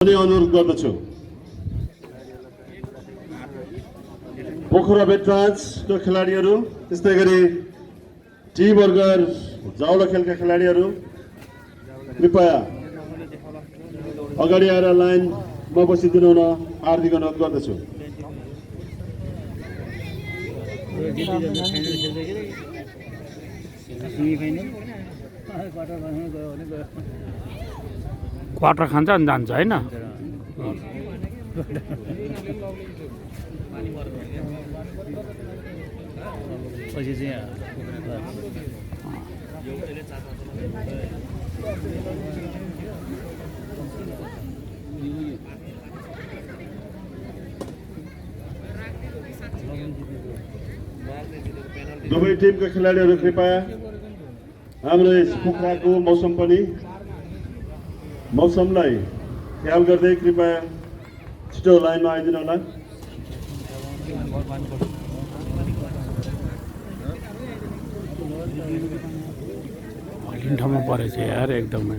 अनुरोध गर्दछु। पोखरा भेटराजका खेलाडीहरू, त्यस्तै गरी टी बर्गर जाउला खेलका खेलाडीहरू कृपया अगाडि आएर लाइनमा बसिदिनु हुन हार्दिक अनुरोध गर्दछु। क्वार्टर खान्छ अनि जान्छ हैन। पछि चाहिँ दुवै टिमका खेलाडीहरू कृपया हाम्रो यस पोखराको मौसमलाई ख्याल गर्दै कृपया छिटो लाइनमा आइदिनु होला। ठाउँमा परेछ यार एकदमै।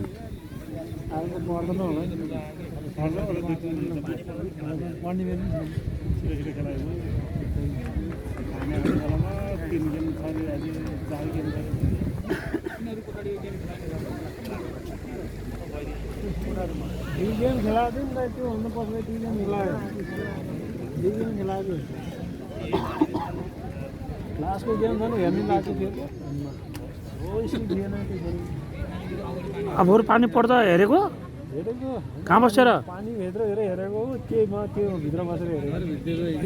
गेम खेला दिन त्यो हुनु पर्छ। गेम खेलायो क्लासको गेम पनि हेर्नु लाग्छ थियो। अब पानी पर्दा हेरेको कहाँ बसेर? पानी भित्र हेरेको त्यो भित्र बसेर हेरेको।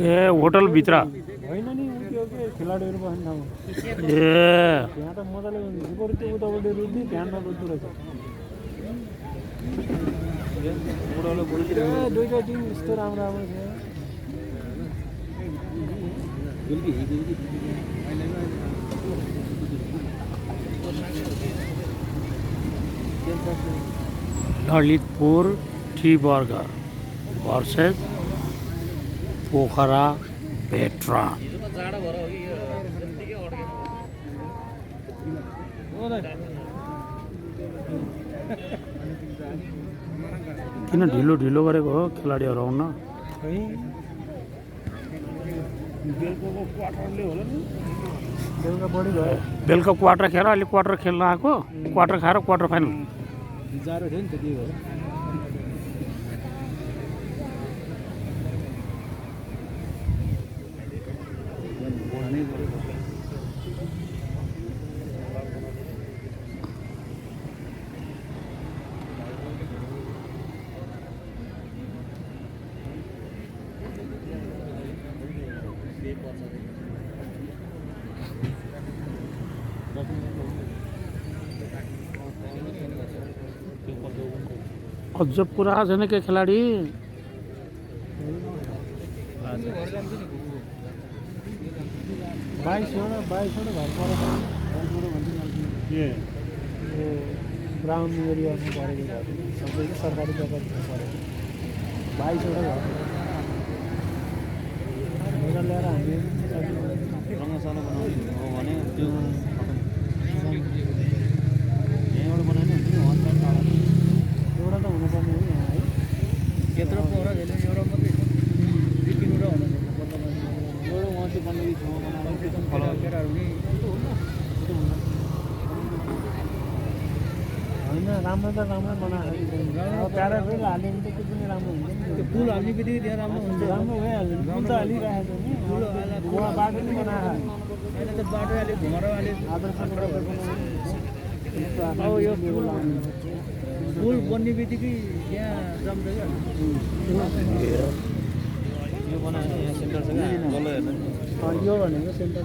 ए होटल भित्र होइन नि, त्यो के खेलाडीहरू बस्ने ठाउँमा। ए त्यहाँ त मजाले त्यो उतापट्टि रुच्ने ध्यान नरुच्दो रहेछ। दुईटा टिम यस्तो राम्रो थियो। Lalitpur T burger versus Pokhara veteran. किन ढिलो ढिलो गरेको हो खेलाडीहरू आउन? बेलुका क्वार्टर खेर अहिले क्वार्टर खेल्न आएको। क्वार्टर खाएर क्वार्टर फाइनल जाडो थियो नि त, त्यही भएर। अझ पुरा छैन के खेलाडी? ग्राउन्ड एरियामा परेको सबै सरकारी जग्गामा परेको 22वटा घर ल्याएर हामी रङ्गशाला बनाउने हो भने त्यो यहाँबाट बनाउने एउटा त हुनुपर्ने हो यहाँ है। यत्रो पोखरा छैन, एउटा मात्रै 2-3वटा हुनुपर्छ। एउटा उहाँ चाहिँ बन्ने ठाउँमा बनाएर केटाहरू नि होइन। राम्रो त राम्रो बनाएको प्याराफिल हाल्यो भने त त्यो पनि राम्रो हुन्छ नि। त्यो पुल हाल्ने बित्तिकै त्यहाँ राम्रो हुन्छ। राम्रो भइहाल्छ। पुल त हालिरहेको छ नि, उहाँ बाटो पनि बनाएको अहिले त बाटो अलिक घुमाएर अलिक आदर्श अब यो पुल बन्ने बित्तिकै यहाँ जम्छ क्या। यो बनाएर यहाँ सेन्टर छ क्या, यो भनेको सेन्टर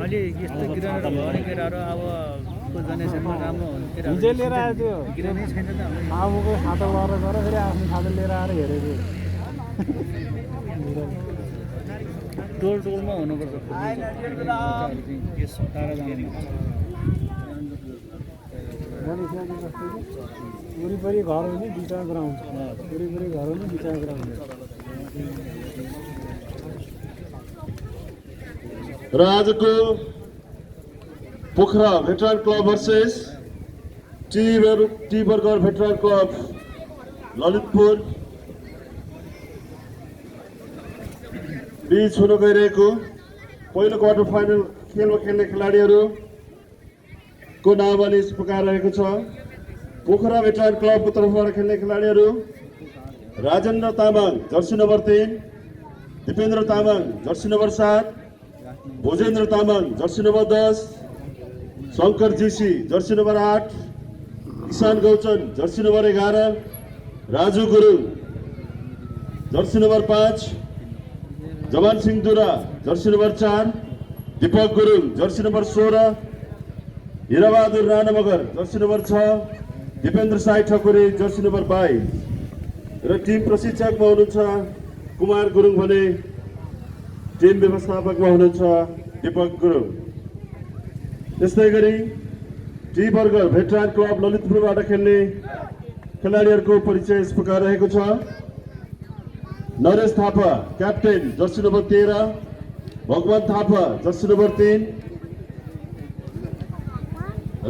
अलि यस्तो गिराएर भयो भने केटाहरू अब जेनेरेसनमा राम्रो हुन्छ। हिजो लिएर आयो त्यो गिरानै छैन त। आफूको खातो गरेर फेरि आफ्नो खातो लिएर आएर हेरेको टोलमा हुनुपर्छ। वरिपरि घर हो नि बिचमा ग्राउन्ड, वरिपरि घर हो नि बिचमा ग्राउन्ड। र आजको Pokhara veteran club versus T burger veteran club Lalitpur बीच हुन गइरहेको पहिलो क्वार्टर फाइनल खेलमा खेल्ने खेलाडीहरूको नामले यस प्रकार रहेको छ। पोखरा भेटरन क्लबको तर्फबाट खेल्ने खेलाडीहरू Rajendra Tamang jersey number 3, Dipendra Tamang jersey number 7, Bhojendra Tamang jersey number 10, Shankar GC jersey number 8, Kisan Gauchan jersey number 11, Raju Gurung jersey number 5, Jawan Singh Dura jersey number 4, Dipak Gurung jersey number 16, Hirabahadur Rana Magar jersey number 6, Dipendra Sai Thakuri jersey number 22 र टिम प्रशिक्षकमा हुनुहुन्छ कुमार गुरुङ भने टिम व्यवस्थापकमा हुनुहुन्छ दीपक गुरुङ। त्यस्तै गरी टी बर्गर भेटरन क्लब ललितपुरबाट खेल्ने खेलाडीहरूको परिचय यस प्रकार रहेको छ। Naresh Thapa captain jersey number 13, Bhagwan Thapa jersey number 3,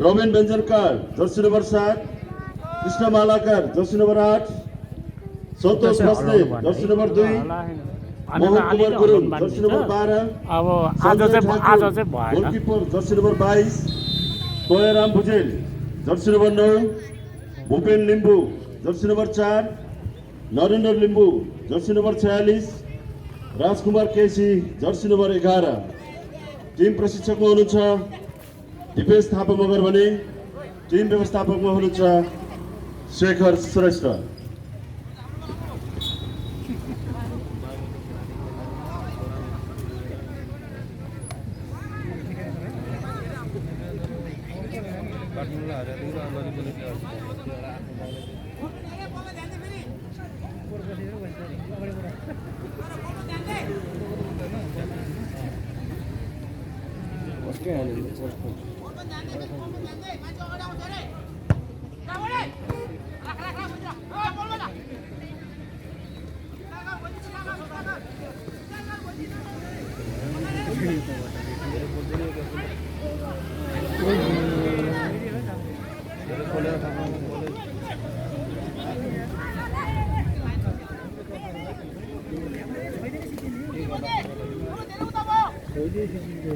Ramen Byanjankar jersey number 7, Krishna Malakar jersey number 8, Santosh Basne jersey number 2, Mohan Kumar Gurung jersey number 12, अब आज चाहिँ भएन। Goalkeeper jersey number 22, Toyaram Bhujel jersey number 9, Bhupen Limbu jersey number 4, Narendra Limbu jersey number 46, राजकुमार केसी जर्सी नम्बर 11। टिम प्रशिक्षकमा हुनुहुन्छ दिपेश थापा मगर भने टिम व्यवस्थापकमा हुनुहुन्छ शेखर श्रेष्ठ।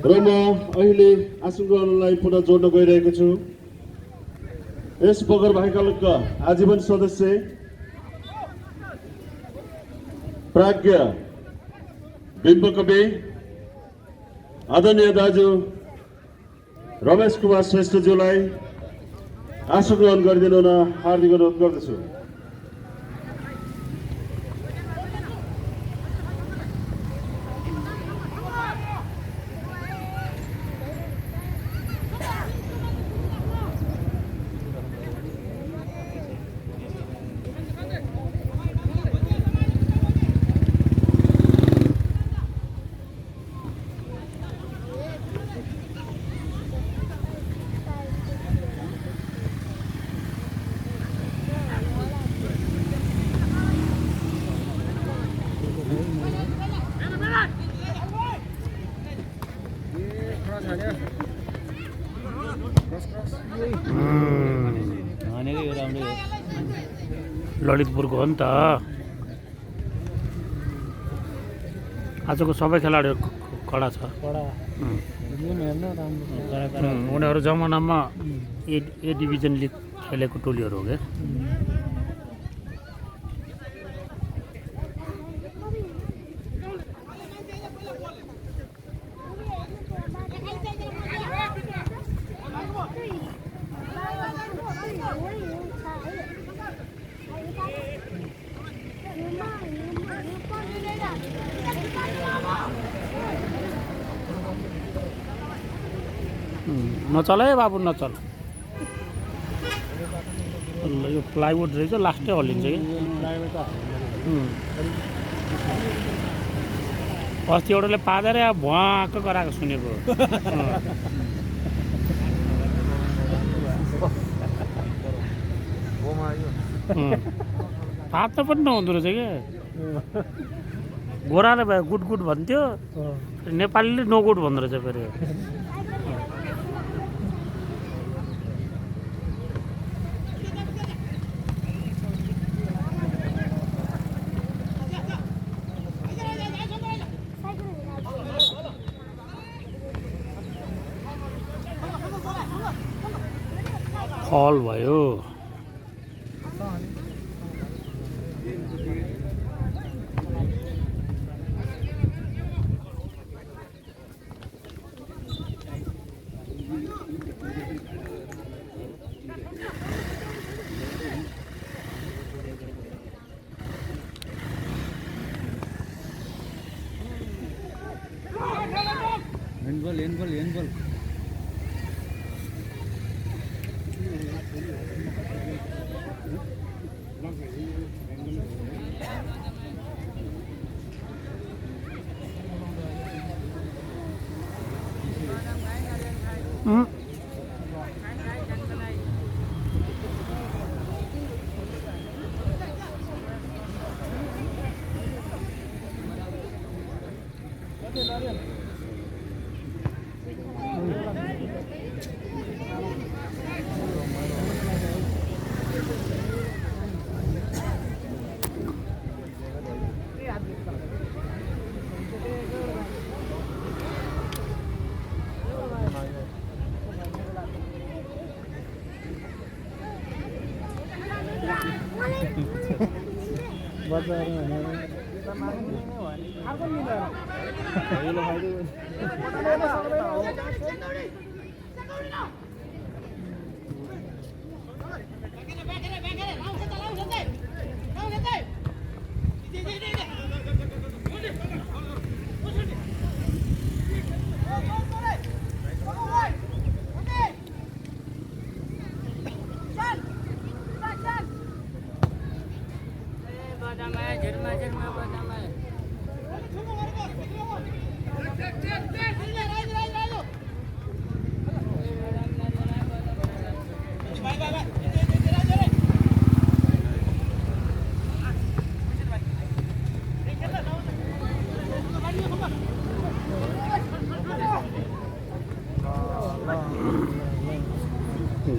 र म अहिले आशुङ्गलाई पुनः जोड्न गइरहेको छु। यस बगर भाइकालका आजीवन सदस्य प्राज्ञ बिम्ब कवि आदरणीय दाजु रमेश कुमार श्रेष्ठज्यूलाई आशु ग्रहण गरिदिनु हुन हार्दिक अनुरोध गर्दछु। ललितपुरको हो नि त। आजको सबै खेलाडीहरू कडा छ। उनीहरू जमानामा ए डिभिजन लिग खेलेको टोलीहरू हो क्या। नचल है बाबु नचल। यो प्लाइवुड रहेछ लास्टै हल्लिन्छ कि। अस्ति एउटाले पादेर भुवाको गराएको सुनेको। तातो पनि नहुँदो रहेछ क्या। गोराले भयो गुड गुड भन्थ्यो, नेपालीले नो गुड भन्दो रहेछ फेरि। फल भयो। हैंडबॉल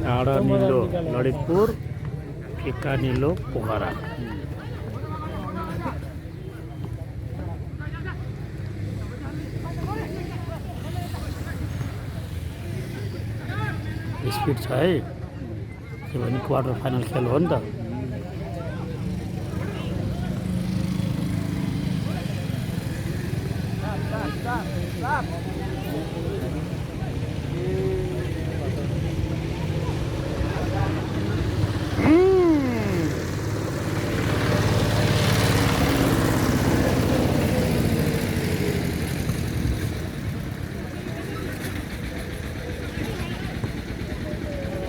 गाढा नीलो ललितपुर, फिका नीलो पोखरा। स्पिड छ है, किनभने क्वार्टर फाइनल खेल हो नि त।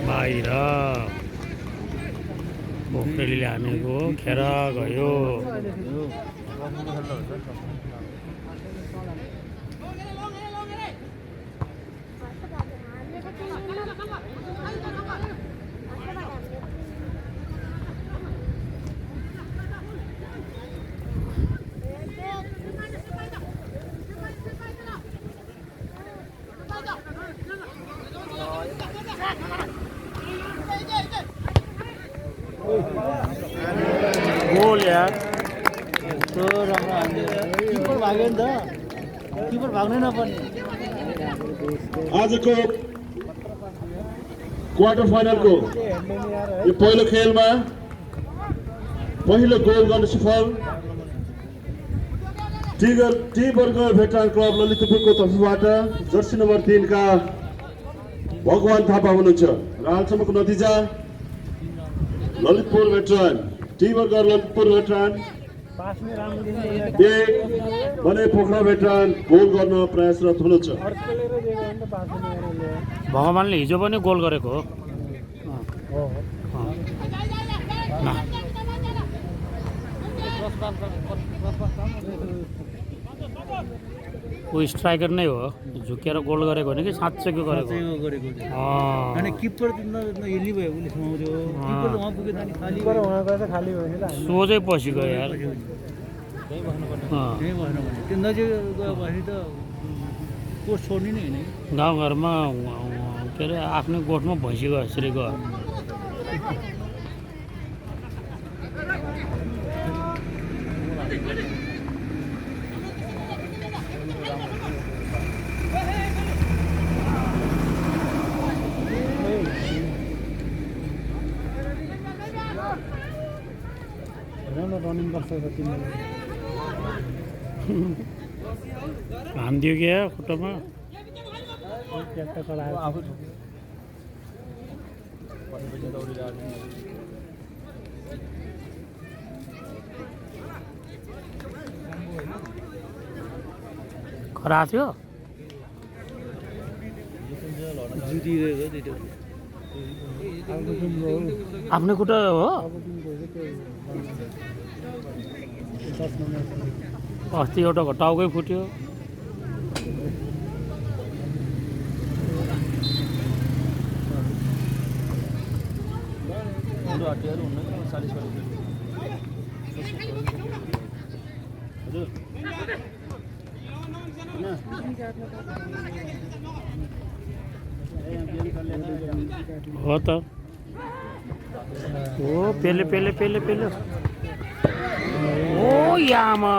बाहिर पोखरेलीले हानेको खेर गयो। गोल यार, तो किपर भाग्यो नि त, किपर भाग्नै नपर्ने। आजको क्वार्टर फाइनलको यो पहिलो खेलमा पहिलो गोल गर्न सफल टी वर्ग भेटरान क्लब ललितपुरको तर्फबाट जर्सी नम्बर 3 का भगवान थापा हुनुहुन्छ र हालसम्मको नतिजा ललितपुर भेटरान टी वर्ग ललितपुर भेटरान 1 भने पोखरा भेटरान गोल गर्न प्रयासरत हुनुहुन्छ। भगवानले हिजो पनि गोल गरेको हो। ऊ स्ट्राइकर नै हो, झुकेर गोल गरेको होइन कि साँच्चैको गरेको। अनि किपर हेर्ने भयो उसले समाउँथ्यो, किपर वहाँ पुग्यो त खाली खाली भयो, सोझै पछि गयो यार। त्यही भएन भने त्यो नजिक गयो भने त कोच छोड्ने नै होइन। गाउँघरमा के अरे आफ्नै गोठमा भैँसी गयो यसरी गयो। रनिङ गर्छ तिमीले हानिदियो क्या खुट्टामा ट्याक्टर चलाएर आफू खरा थियो आफ्नै खुट्टा हो अस्ति एउटा टाउकै फुट्यो हो त ओ पेले पेले पेले पेले ओ यामा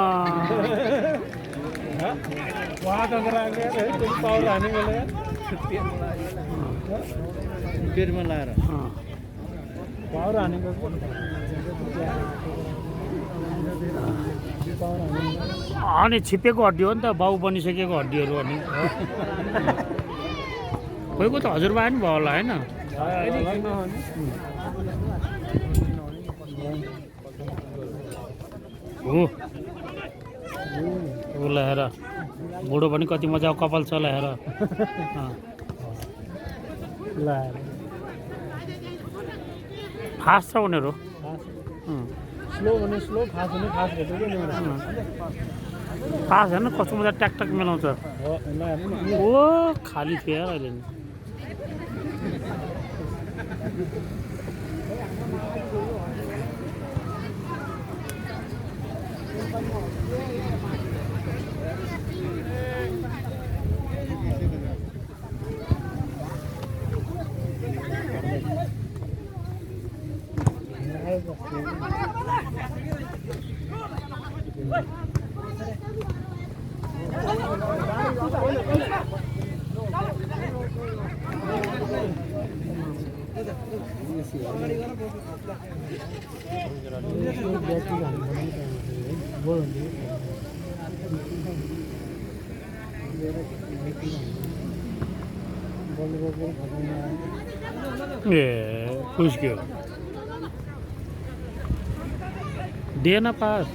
पेटमा लाएर पावर हानेको अनि छिपेको हड्डी हो नि त बाउ बनिसकेको हड्डीहरू अनि कोहीको त हजुरबा नि भयो होला होइन हो ल्याएर बुढो पनि कति मजाको कपाल छ ल्याएर फास्ट छ उनीहरू स्लो भने स्लो फास्ट भने फास्ट फास्ट हेर्नु कस्तो मजा ट्याकट्याक मिलाउँछ ओ खाली थियो यार अहिले ए खुश गयो दिएन पास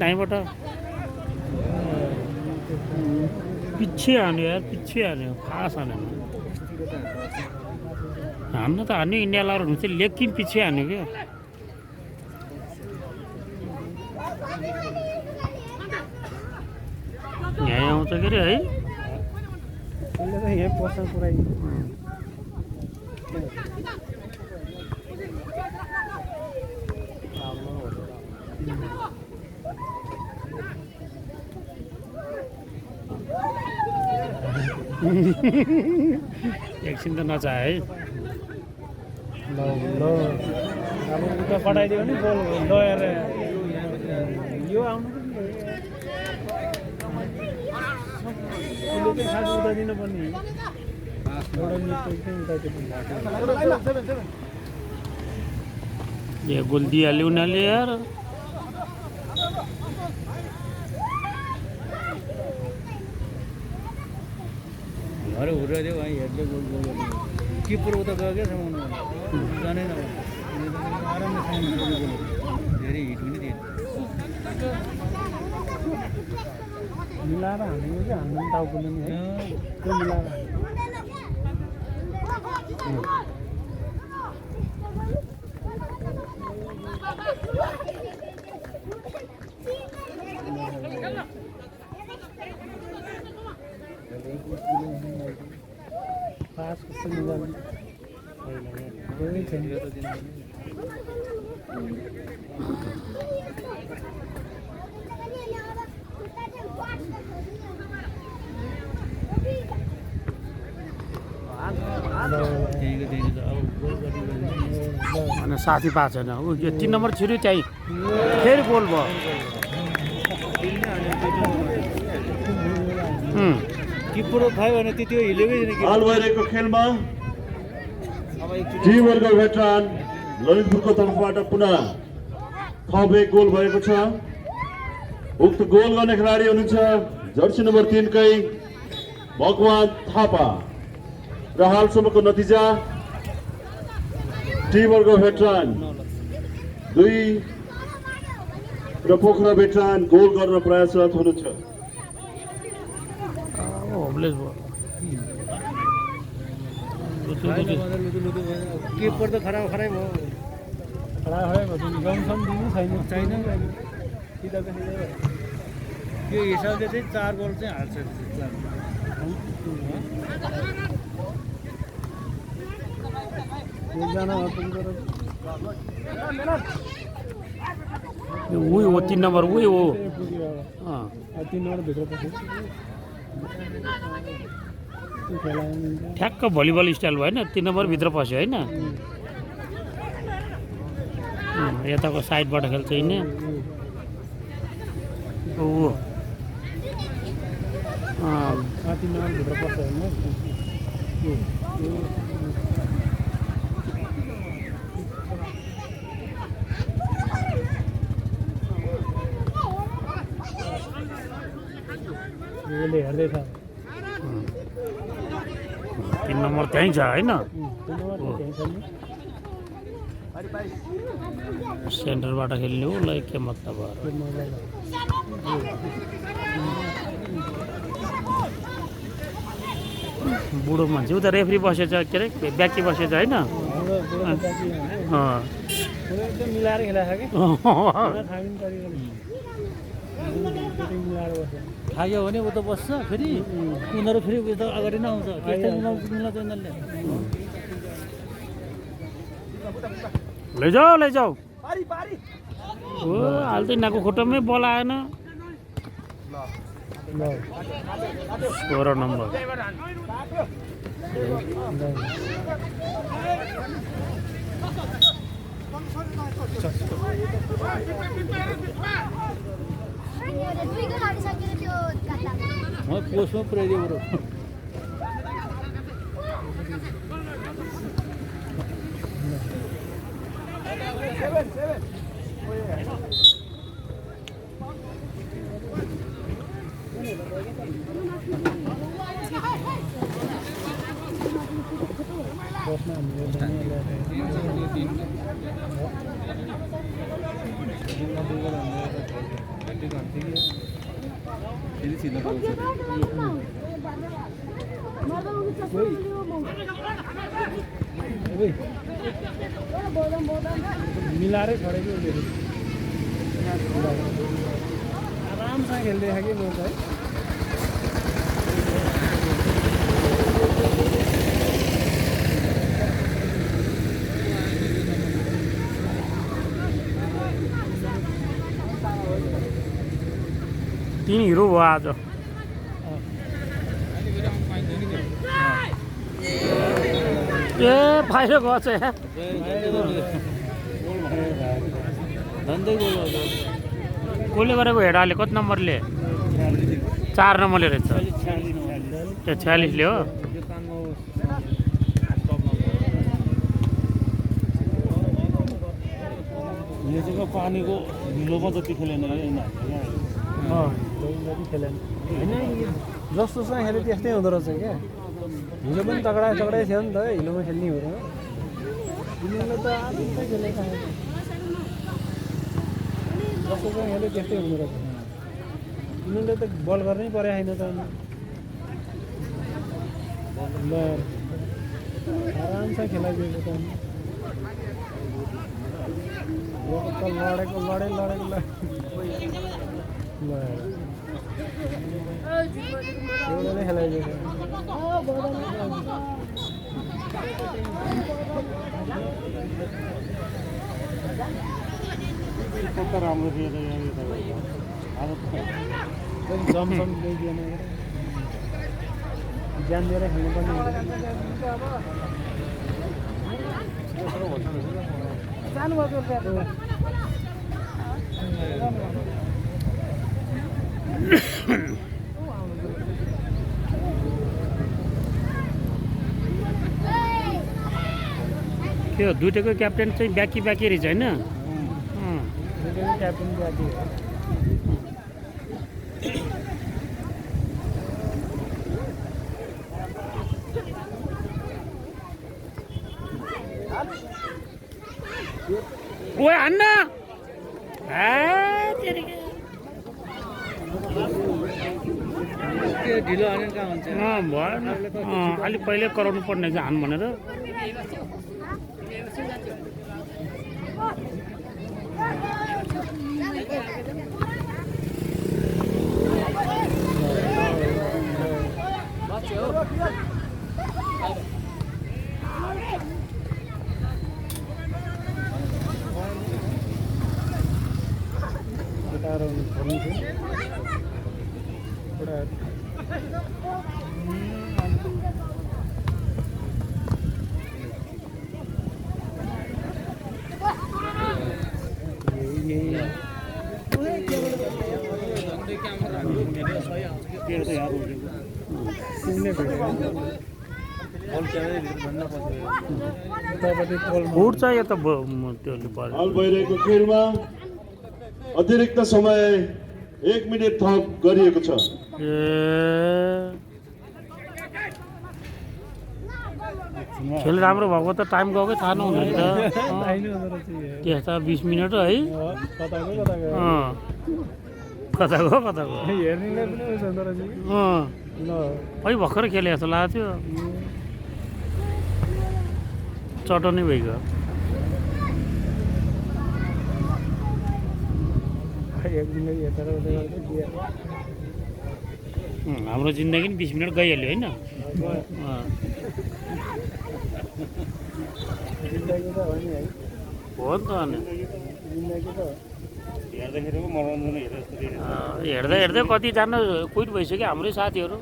दाइँबाट पछि हान्यो यार पछि हान्यो फास हान्यो हान्न त हान्यो इन्डिया लाएर हुन्छ लेकिन पछि हान्यो क्या यहाँ आउँछ के अरे है यही पर्छ पुरै एकछिन त नचाहे है ल अब उता पठाइदियो भने बोल लगेर यो आउनु पनि खास उता दिनुपर्ने ये गोल दिइहाल्यो उनीहरूले यार अरे हुर्याइदियो भाइ हेर्दै गोल गोल किपर उता गयो क्या समाउनु जानै नभए आरामले समाउनु धेरै हिट पनि दिएन मिलाएर हानेको क्या हान्नु पनि टाउकोले नि है त्यो मिलाएर पास कस्तो मिलाएर कोही छैन अनि साथी पाएको छैन ऊ 3 नम्बर छिर्यो त्यहीँ फेरि गोल भयो किपर खायो भने त्यो हिलेकै छैन हाल भइरहेको खेलमा टिम वर्ग भेटरान ललितपुरको तर्फबाट पुनः थप एक गोल भएको छ। उक्त गोल गर्ने खेलाडी हुनुहुन्छ जर्सी नम्बर 3 कै भगवान थापा र हालसम्मको नतिजा टिमरको भेटरान 2 र पोखरा भेटरान गोल गर्न प्रयासरत हुनुहुन्छ। होपलेस भयो किपर त खराब भयो जमसम दिनु छैन त्यो हिसाबले चाहिँ 4 गोल चाहिँ हाल्छ। उही हो 3 नम्बर उही हो 3 नम्बर भित्र पस्यो ठ्याक्क भलिबल स्टाइल भयो होइन 3 नम्बर भित्र पस्यो होइन यताको साइडबाट खेल्छ यिनी ओ 3 नम्बर भित्र पस्यो होइन हेर्दैछ 3 नम्बर त्यहीँ छ होइन सेन्टरबाट खेल्ने हो ल के मतलब बुढो मान्छे उता रेफ्री बसेछ के अरे ब्याकी बसेछ होइन मिलाएर खेलाएको खायो भने उता बस्छ फेरि उनीहरू फेरि उता अगाडि नै आउँछ लैजाऊ हो हाल्दै नाको खुट्टामै बल आएन 16 नम्बर पोस्टमा पुऱ्याइदियो बरु मिलाएरै छोडेको आरामसँग खेल्दै कि म चाहिँ तीन हिरो भयो आज ए फाइरो गछ यार कसले गरेको हेडाले कति नम्बरले 4 नम्बरले रहेछ ए 46 ले हो यो चाहिँ पानीको ढिलोमा जति खेलेन खेलेन होइन जस्तोसँग खेल्यो त्यस्तै हुँदो रहेछ क्या हिजो पनि तगडा थियो नि त हिलोमा खेल्ने हो र तिनीहरूले त आधै खेलेको जस्तोसँग खेल्यो त्यस्तै हुँदो रहेछ तिनीहरूले त बल गर्नै परे होइन त ल आरामसँग खेलाइदिएको त लडेको एउटाले खेलाइदिएको कता राम्रो थियो त जमसम ल्याइदिएन ज्यान दिएर खेल्नुपर्ने जानुभएको त्यो दुईटैको क्याप्टेन चाहिँ ब्याकी रहेछ होइन कैप्टन जाती है ओए अन्ना तेरी ढिलो हानेर कहाँ हुन्छ भएन अलिक पहिले कराउनु पर्ने चाहिँ हान भनेर फुट्छ यो त त्यसले पर्यो हाल भइरहेको खेलमा अतिरिक्त समय 1 मिनेट थप गरिएको छ। खेल राम्रो भएको त टाइम गएकै थाहा नहुने त त्यस्ता 20 मिनट है कता गयो हेर्नेलाई पनि उस हुँदो रहेछ खै भर्खर खेले जस्तो लागेको थियो चटनी भइगयो हाम्रो जिन्दगी 20 मिनट गइहाल्यो होइन हो नि त अनि हेर्दै हेर्दै कतिजना क्विट भइसक्यो हाम्रै साथीहरू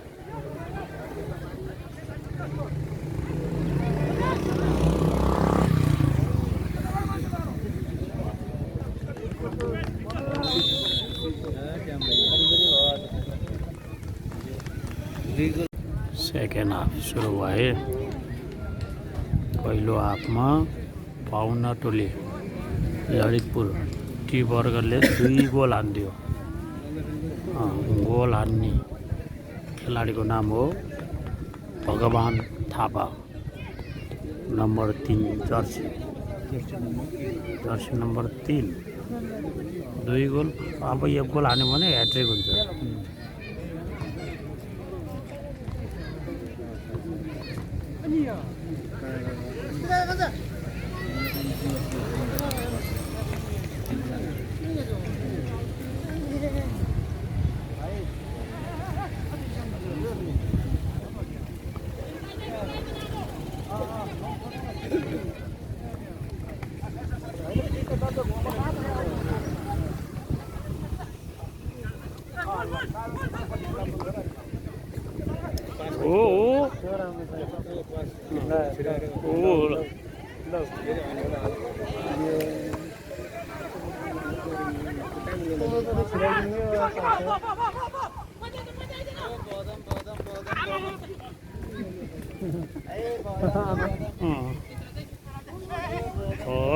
सेकेन्ड हाफ सुरु भए पहिलो हाफमा पाहुना टोली ललितपुर टी वर्गले 2 गोल हानिदियो गोल हान्ने खेलाडीको नाम हो भगवान Thapa number 3 Jersey number 3 2 goal अब यो गोल हान्यो भने ह्याट्रिक हुन्छ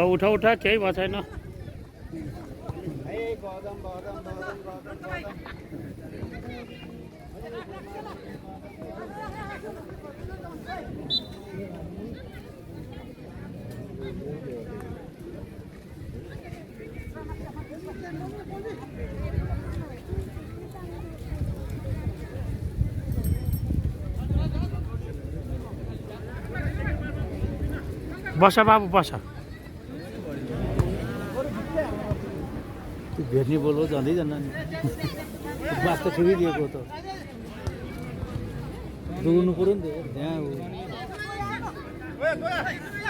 उठा उठा केही भएको छैन बसा बाबु बसा भेट्ने बोल हो जाँदै जान्न नि बास त छोडिदिएको त दौड्नु पऱ्यो नि त त्यहाँ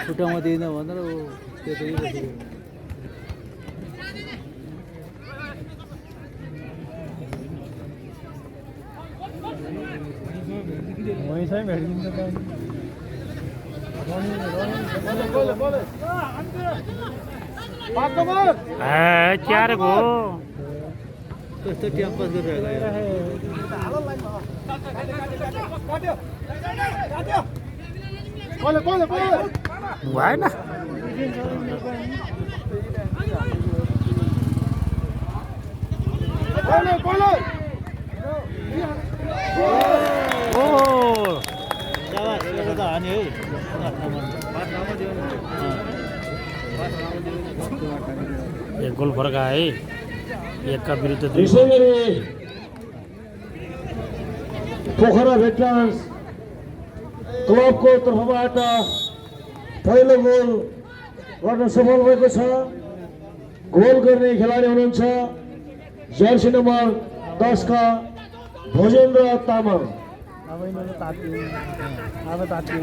खुट्टामा दिएन भनेर त्यो मैसै भेटिदिन्छ क्या रे गो त्यस्तो ट्याम्पस भएन ओ त हाने है एक गोल फरक आहे एका विरुद्ध दुई यसै गरी पोखरा भेटरान्स क्लबको तर्फबाट पहिलो गोल गर्न सफल भएको छ। गोल गर्ने खेलाडी हुनुहुन्छ जर्सी नम्बर 10 का भोजेन्द्र तामाङ। अब यिनीहरू तातियो अब तातियो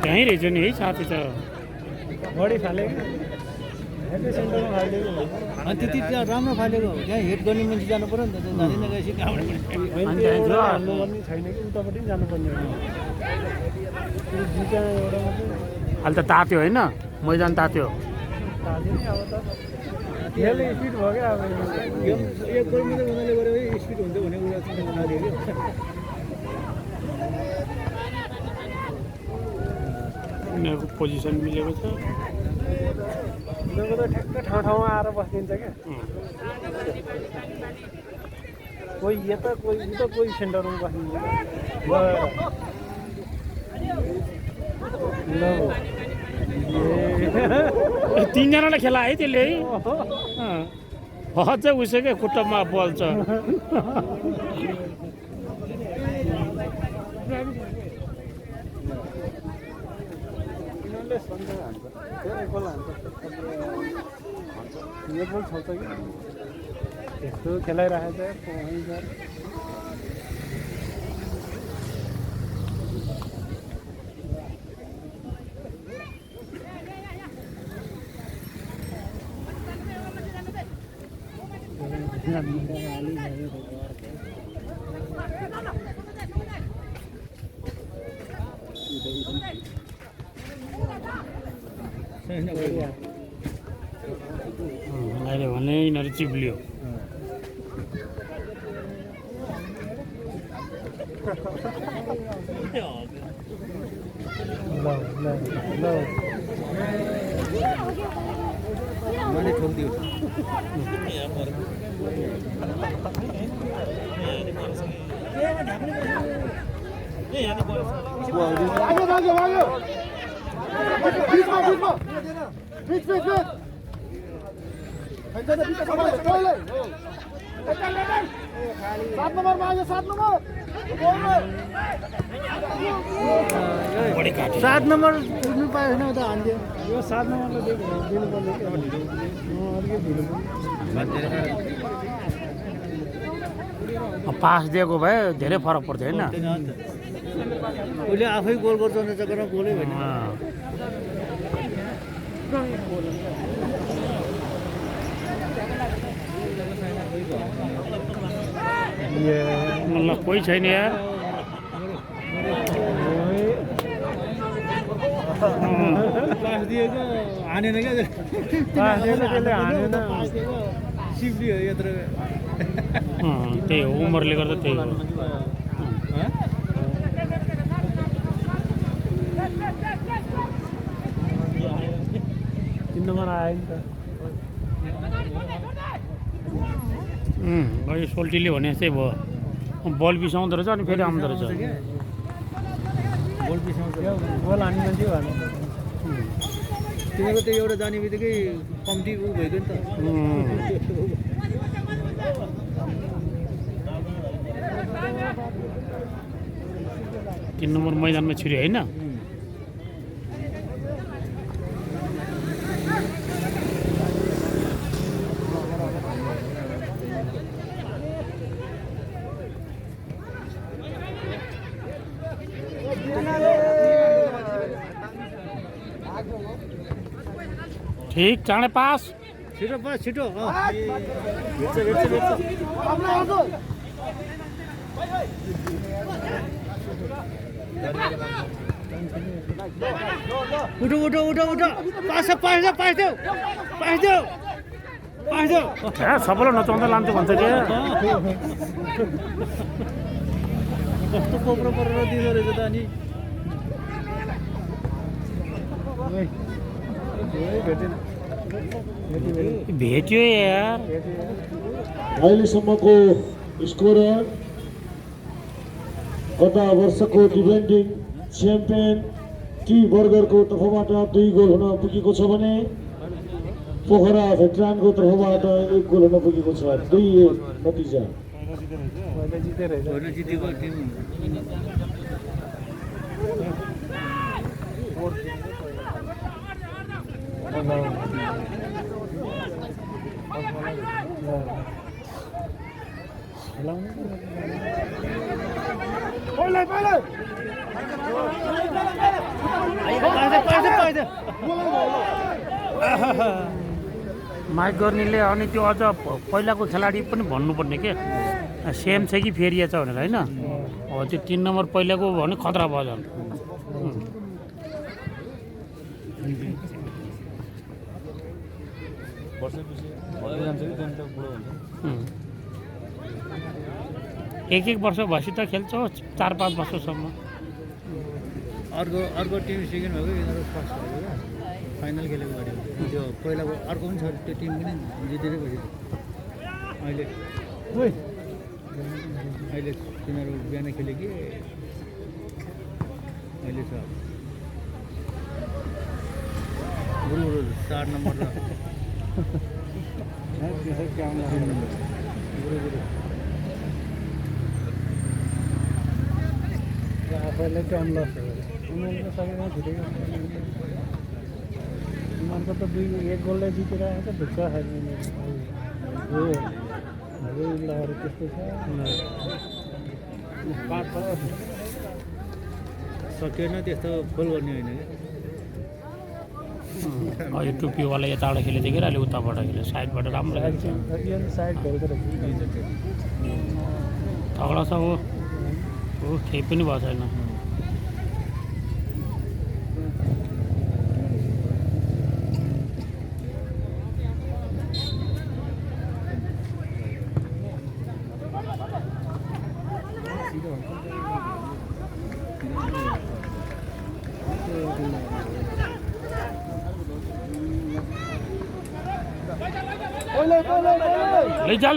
त्यहीँ रहेछ नि है साथी त बढी फालेको हेर्दै सेन्टरमा फालेको अनि त्यति त्यहाँ राम्रो फालेको त्यहाँ हेड गर्ने मान्छे जानु पऱ्यो नि त जाँदैन गएपछि कहाँबाट हाल्नु पर्ने छैन कि उतापट्टि पनि जानुपर्ने हो दुईजना एउटा मात्रै अहिले त तात्यो होइन मैदान तात्यो तात्यो नि अब त खेल स्पिड भयो क्या अब एक गोल मात्रै उनीहरूले गरेर स्पिड हुन्छ भने कुरा चाहिँ उनीहरूले उनीहरूको पोजिसन मिलेको छ उनीहरूको त ठ्याक्क ठाउँ ठाउँमा आएर बस्दिन्छ क्या कोही यता कोही उता कोही सेन्टरमा बस्दिन्छ तिनजनालाई खेला है त्यसले है अझै उसैकै खुट्टामा बल्छ यिनीहरूले सन्देह हान्छ एक गोल हान्छ एक गोल छ कि यस्तो खेलाइराखेको अहिले भने यिनीहरू चिप्लियो मैले ठोकिदियो बढी काट्यो 7 नम्बर पुग्नु पायो भने त हान्थ्यो यो 7 नम्बरले दिनुपर्ने पास दिएको भए धेरै फरक पर्थ्यो होइन उसले आफै गोल गर्छ भने चक्करमा गोलै भएन मतलब कोही छैन यार पास दिएको हानेन क्या पास दिएको त्यसले हानेन सिप्लियो यत्रो त्यही हो उमेरले गर्दा त्यही हो 3 नम्बर आयो नि त भाइ सोल्टीले भने जस्तै भयो बल बिसाउँदो रहेछ अनि फेरि आउँदो रहेछ गोल पिसाउँछ गोल हान्ने मान्छे हो हाल्नु तिमीको त्यो एउटा जाने बित्तिकै कम्ती उ भएको नि त 3 नम्बर मैदानमा छिर्यो होइन ठीक चाँडै पास छिटो पास छिटो भेट्छ उठो उठो उठो उठो पास पास पास देऊ पास देऊ पास देऊ सबैलाई नचाउँदै लान्छु भन्छ कि कस्तो कोप्रो परेर दिँदो रहेछ त अनि भेट्यो यार अहिलेसम्मको स्कोरर गत वर्षको डिफेन्डिङ च्याम्पियन टी बर्गरको तर्फबाट 2 गोल हुन पुगेको छ भने पोखरा भेटरानको तर्फबाट 1 गोल हुन पुगेको छ। 2-1 नतिजा। होइन जितेको टिम माइक गर्नेले अनि त्यो अझ पहिलाको खेलाडी पनि भन्नुपर्ने के सेम छ कि फेरिया छ भनेर होइन हो त्यो 3 नम्बर पहिलाको भने खतरा भयो झन् एक वर्ष भएपछि त खेल्छ 4-5 वर्षसम्म अर्को टिम सेकेन्ड भएको यिनीहरू फर्स्ट भएको क्या फाइनल खेलेको गाडी त्यो पहिलाको अर्को पनि छ त्यो टिम पनि जितेरै भयो अहिले तिनीहरू बिहान खेल्यो कि अहिले छ 4 नम्बर र आफैलाई टाइम लस उनीहरूको सबैमा छुटेको उनीहरूको त 1 गोलले जितेर आएको ढुक्क खाइदिने त्यस्तो छ सकेन त्यस्तो गोल गर्ने होइन क्या यो टुप्पीवाला यताबाट खेलेको थियो कि अहिले उताबाट खेल्यो साइडबाट राम्रो साइड खेल्दो रहेछ तगडा छ हो केही पनि भएको छैन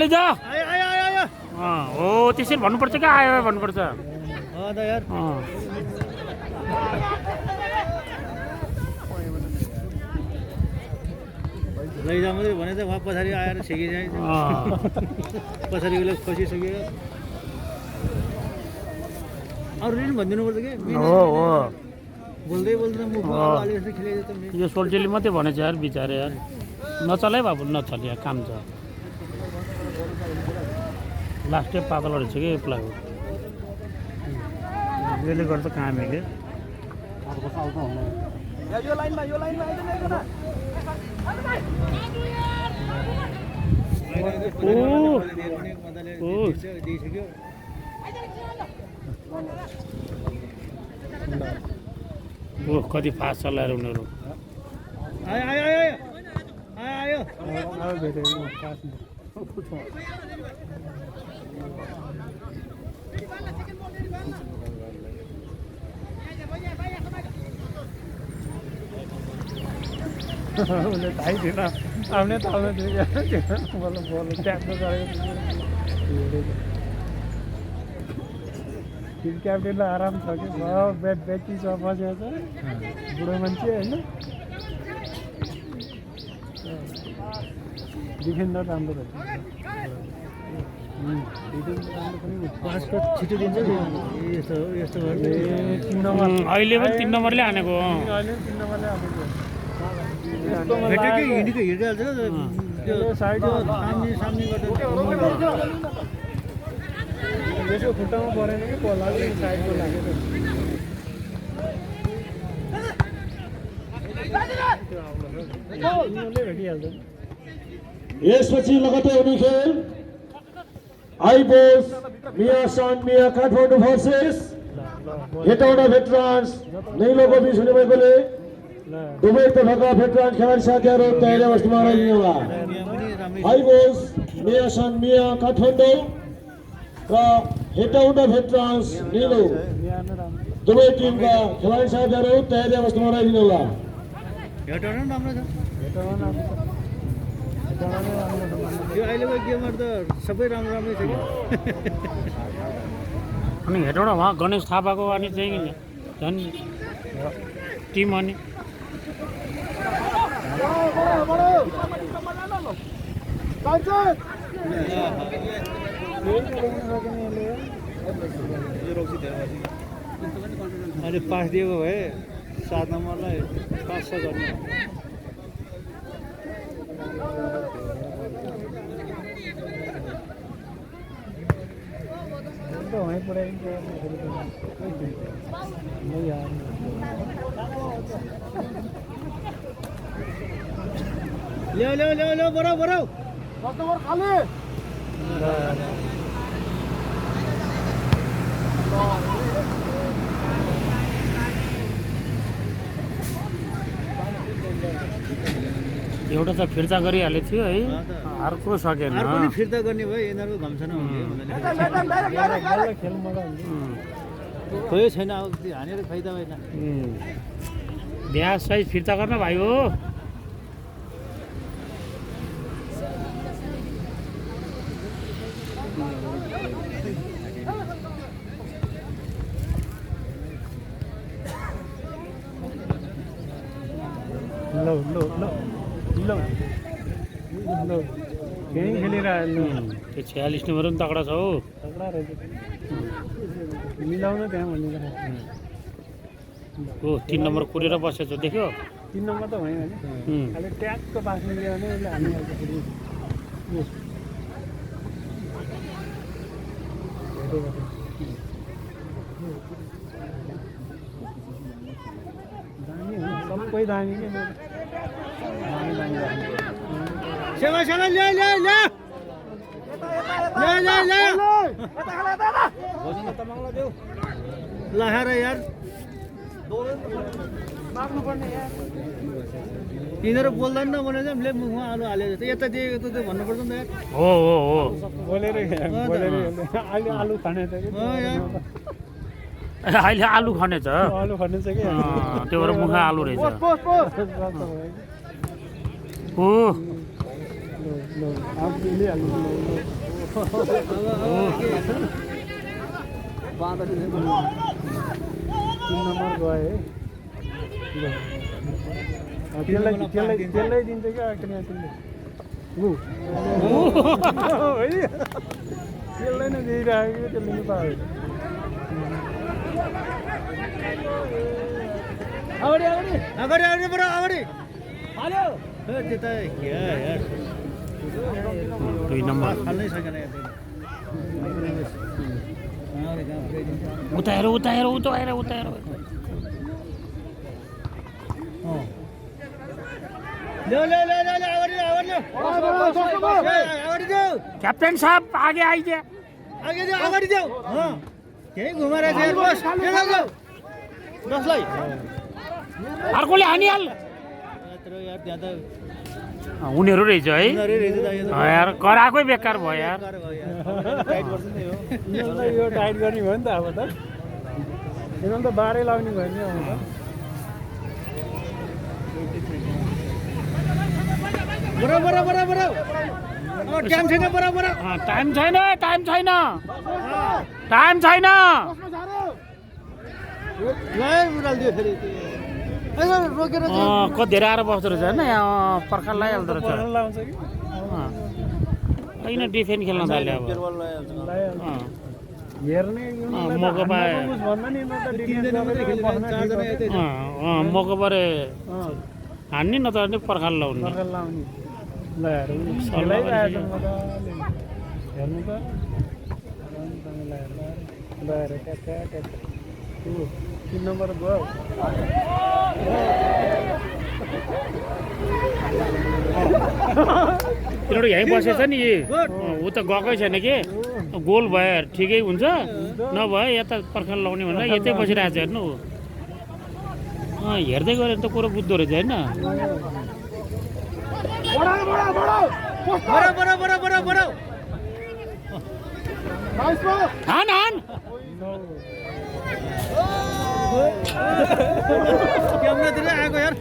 लैजा हो त्यसरी भन्नुपर्छ क्या आयो भन्नुपर्छ यार लैजा मात्रै भने त उहाँ पछाडि आएर छेकिन्छ पछाडिको खोसिसक्यो अरू पनि भनिदिनुपर्छ कि बोल्दै बोल्दै मुख अलिकति खेलेको त यो सोल्टीले मात्रै भनेछ यार बिचारे यार नचलाइ बाबु नचल यार काम छ लास्टै पातलो रहेछ कि प्लाग यसले गर्दा कामले कति फास्ट चलाएर उनीहरू आयो उसले थाहै थिएन आउने त आउने थियो मतलब बल ट्याक्रो गरेको टिम क्याप्टेनलाई आराम छ कि व्यक्ति छ बसेको छ बुढो मान्छे होइन डिफेन्डर राम्रो रहेछ पाँचको छिटो दिन्छ यस्तो यस्तो 3 नम्बर अहिले पनि 3 नम्बरले हानेको अहिले 3 नम्बरले हानेको भेटेकै हिँडेको हिँडिहाल्छ त्यो साइड सामने गर्दा यसो खुट्टामा परेन कि लाग्यो साइडको लाग्यो भेटिहाल्छ यसपछि लगातार हुने खेल आइबोस मिया सन मिया काठमाडौँ भर्सेस हेटौडा भेटरान्स नैलोको बिच हुने भएकोले दुवै तर्फका भेटरान खेलाडी साथीहरू तयारी अवस्थामा रहने होला हाई बोल्स मियासन मिया काठमाडौँ र हेटौडा भेटरान्स निलो दुवै टिमका खेलाडी साथीहरू तयारी अवस्थामा रहने होला हेटौडा पनि राम्रो छ यो अहिलेको गेमहरू त सबै राम्रो राम्रै छ कि अनि हेटौँडा उहाँ गणेश थापाको अनि चाहिँ झन् टिम अनि अहिले पास दिएको भए 7 नम्बरलाई 500 गर्ने ल्याऊ ल्याऊ ल्याऊ ल्याऊ बराउ बराउ एउटा त फिर्ता गरिहालेको थियो है अर्को सकेन अर्को नि फिर्ता गर्ने भयो यिनीहरूको घम्सन हुने खोइ छैन अब हानेर फाइदा भएन ब्याज सहित फिर्ता गर्न भाइ हो लो लो लो लो लो केही खेलेर त्यो 46 नम्बर पनि तगडा छ हौ तगडा रहेछ मिलाउन त्यहाँ भनेर हो 3 नम्बर कुरेर बसेछ देख्यो 3 नम्बर त भयो भने अहिले ट्यागको पासले ल्यायो भने उसले हानिहाल्छ फेरि दामी हो सबै दामी के सेवा सेवा ल्या ल्या ल्या ल्या ल्या ल्या लहर यार यिनीहरू बोल्दैन न भने चाहिँ ले मुखमा आलु हालेको छ यता दिएको त भन्नुपर्छ नि त यार हो हो हो बोलेर अहिले आलु खाने त अहिले आलु खने छ आलु खाने छ कि त्यो भएर मुखा आलु रहेछ हो नम्बर गए त्यसलाई दिन्छ क्या त्यसलाई नै दिइरहेको त्यसले नि पायो अगाडि अगाडि अगाडि अगाडि बरु अगाडि हाल्यो त्यता यार 2 नम्बर हाल्नै सकेन उताएर उताएर उताएर उताएर लो लो लो लो अगाडि अगाडि अगाडि जाऊ कैप्टन साहब आगे आइए आगे जाऊ अगाडि जाऊ केही घुमाएर चाहिँ बस जाऊ बसलाई अर्कोले हानिहाल यार त्यहाँ त उनीहरू रहेछ है यार कराएकै बेकार भयो यार यो टाइट गर्ने भयो नि त अब त यिनीहरू त बाह्रै लाउने भयो नि अब त बराबर बराबर टाइम छैन बराबर टाइम छैन टाइम छैन टाइम छैन रोकेर धेरै आएर बस्दो रहेछ होइन यहाँ पर्खाल लगाइहाल्दो रहेछ होइन डिफेन्स खेल्न थाल्यो अब हेर्ने मौका पाए मौका परे हान्ने न त पर्खाल लाउने हेर्नु त 3 नम्बर गयो तिनीहरू यहीँ बसेछ नि ऊ त गएकै छैन कि गोल भयो ठिकै हुन्छ नभए यता पर्खाल लाउने भनेर यतै बसिरहेको छ हेर्नु हेर्दै गऱ्यो भने त कुरो बुझ्दो रहेछ होइन हान हान क्यामेरातिर आएको यार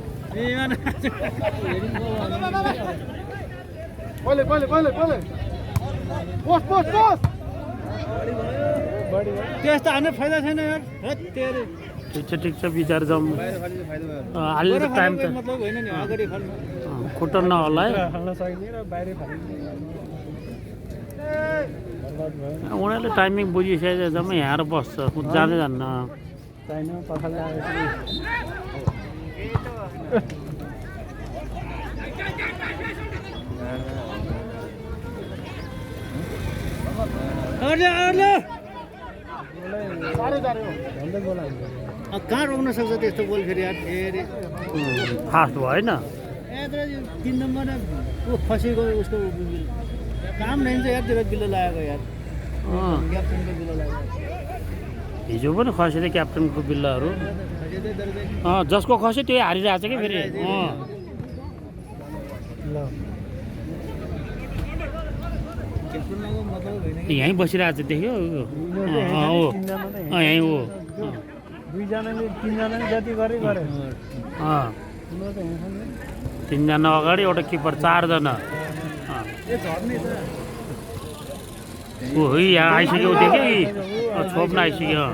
त्यस्तो हान्ने फाइदा छैन यार ठिक छ विचार जाउँ अहिले त टाइम त मतलब होइन नि अगाडि फाल्नु खुट्टा नहल्ला है उनीहरूले टाइमिङ बुझिसकेको जम्मै यहाँ बस्छ जाँदै जान्न कहाँ रोक्न सक्छ त्यस्तो बोल फेरि यार फेरि फास्ट भयो होइन 3 नम्बर ऊ फसेको उसको काम नहीं यार तेरा बिल्लो लगाएको यार क्याप्टेनको बिल्लो लगाएको हिजो पनि खस्यो अरे क्याप्टनको बिल्लाहरू जसको खस्यो त्यही हारिरहेको छ कि फेरि क्याप्टेनको मतलब होइन यहीँ बसिरहेको छ देख्यो हो यहीँ हो दुईजनाले तीनजनाले जति गरे तीनजना अगाडि एउटा किपर 4 जना यहाँ आइसक्यो देख्यो छोप्न आइसक्यो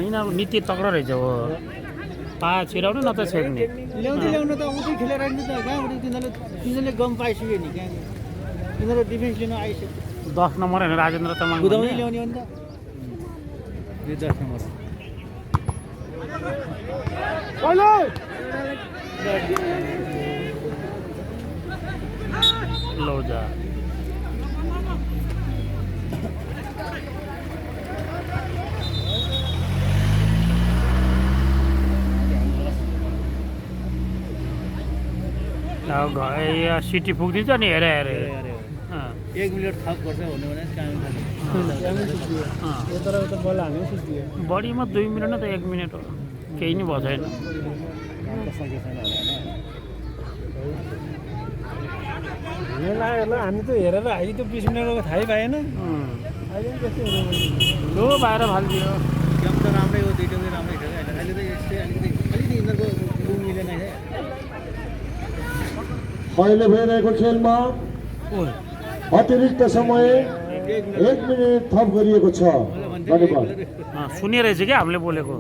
यिनीहरूको नीति तक्र रहेछ हो पा छिराउनु न त छेक्ने ल्याउनु त उतै खेलेर नि त कहाँबाट तिनीहरूले गम पाइसक्यो नि कहाँ तिनीहरू डिफेन्स लिन आइसक्यो 10 नम्बर होइन राजेन्द्र तामाङ कुदाउनै ल्याउने हो नि त यो 10 नम्बर लौजा सिटी पुग्दिन्छ नि हेरे हेरे 1 मिनट थप गर्छ भन्नु भने काम बढीमा 2 मिनट न त 1 मिनट हो केही नि भएको छैन हामी त हेरेर हामी त 20 मिनटको थाहै पाएन लो बाहिर फालिदियो गेम त राम्रै हो दुईटै राम्रै खेल्यो अहिले त यस्तै अलिकति यिनीहरूको मिलेन है अहिले भइरहेको खेलमा अतिरिक्त समय 1 मिनेट थप गरिएको छ धन्यवाद सुने रहेछ क्या हामीले बोलेको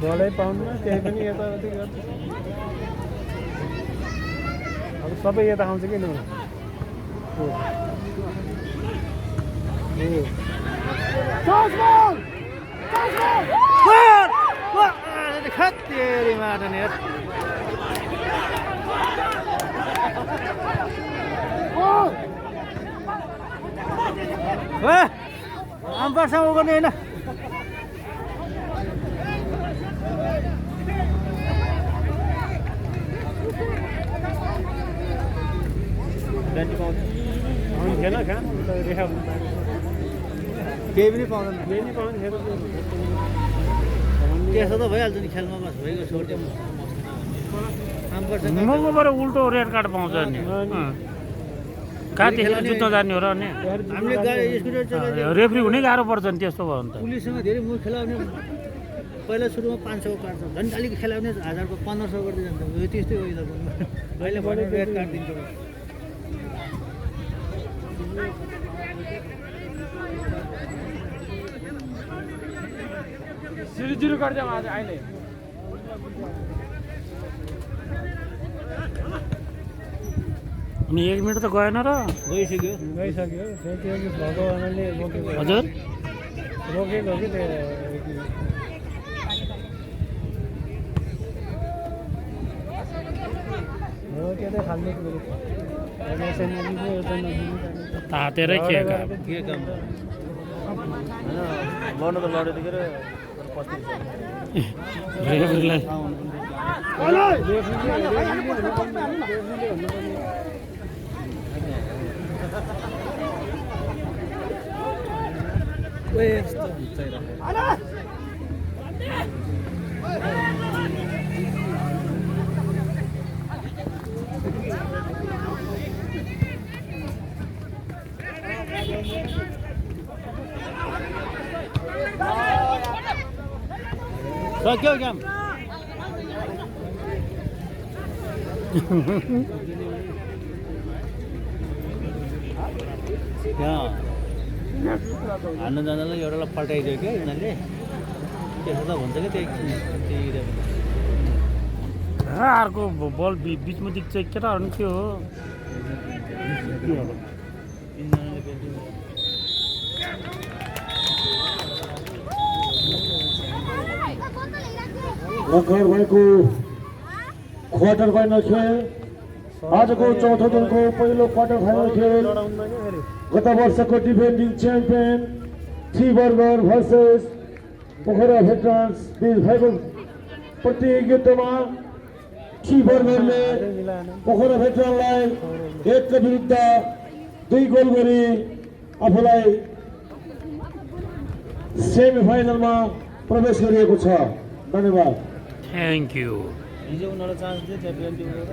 बलै पाउँदैन त्यही पनि यताउति गर्छ अब सबै यता आउँछ कि तेरी मार्ने यार अम्पायरसँग गर्ने होइन केही पनि पाउँदैन त्यसो त भइहाल्छ नि खेलमा बस भइगयो छोड्यो मबाट उल्टो रेड कार्ड पाउँछ नि कहाँ त्यसरी जुत्न जाने हो र अनि हामीले स्कुटर चलाउँदा रेफ्री हुनै गाह्रो पर्छ नि त्यस्तो भयो भने त पुलिससँग धेरै मुख खेलाउने पहिला सुरुमा 500 काट्छ झन् अलिक खेलाउने 1000को 1500 गर्दै जान्छ यो त्यस्तै हो अहिले भने रेड कार्ड दिन्छ जिरो गर्छ अहिले अनि 1 मिनट त गएन र गइसक्यो भगवानले रोकेको हजुर रोकेको कि त्यो खाल्ने तातेरै के काम के काम लड्नु त लड्यो देखेर रेफ्रीलाई सक्यो काम त्यहाँ हान्नु जाँदालाई एउटालाई पल्टाइदियो क्या यिनीहरूले त्यसो त हुन्छ क्या त्यही अर्को बल बिचमा दिक्छ केटाहरू नि त्यो हो भर्खर भएको क्वार्टर फाइनल खेल आजको चौथो दिनको पहिलो क्वार्टर फाइनल खेल गत वर्षको defending champion three burger versus Pokhara veterans बीच भएको प्रतियोगितामा थ्री बर्गरले पोखरा भेटरानलाई 1 का विरुद्ध 2 गोल गरी आफूलाई सेमी फाइनलमा प्रवेश गरिएको छ। धन्यवाद। थ्याङ्क यू हिजो उनीहरूलाई चान्स दियो च्याम्पियन टिमबाट